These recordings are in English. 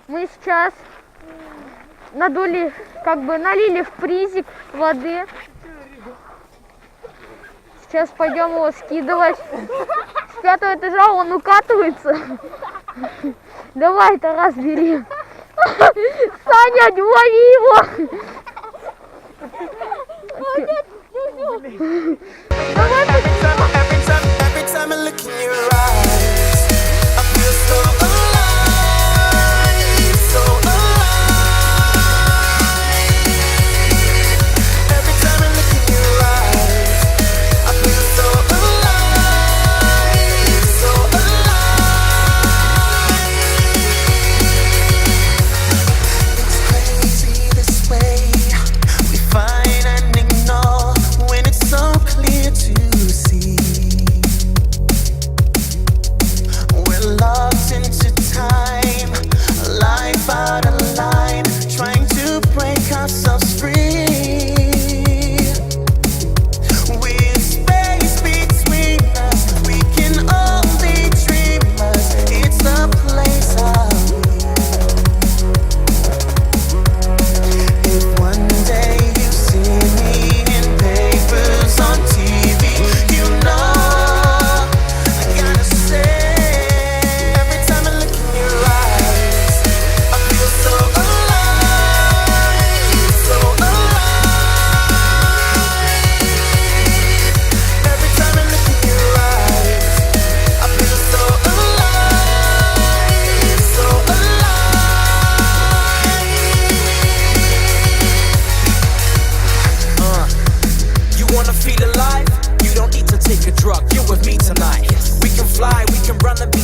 Мы сейчас надули, как бы налили в призик воды. Сейчас пойдем его скидывать. С 5-го этажа он укатывается. Давай, Тарас, бери. Саня, лови его. Давай,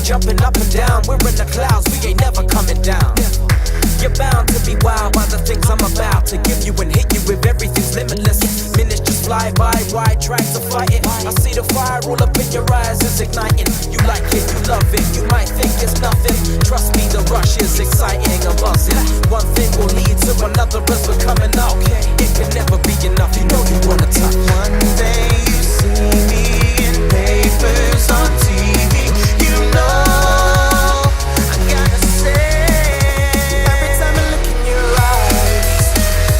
jumping up and down, we're in the clouds, we ain't never coming down. You're bound to be wild by the things I'm about to give you and hit you with everything's limitless. Minutes just fly by, wide tracks are fighting. I see the fire all up in your eyes, it's igniting. You like it, you love it, you might think it's nothing. Trust me, the rush is exciting and buzzing. One thing will lead to another as we're coming up. It can never be enough, you know you wanna touch. One day you see me in papers on TV, you know I gotta say, every time I look in your eyes,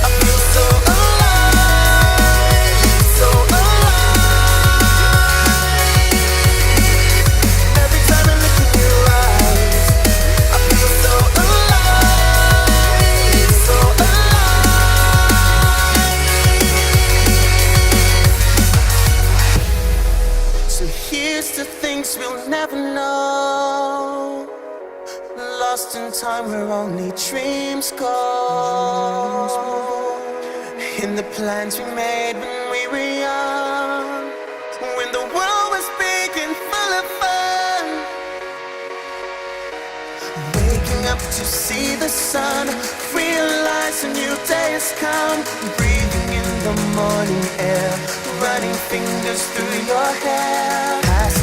I feel so alive, so alive. Every time I look in your eyes, I feel so alive, so alive. So here's the things we'll never know. Lost in time where only dreams go. In the plans we made when we were young, when the world was big and full of fun. Waking up to see the sun, realize a new day has come. Breathing in the morning air, running fingers through your hair. Past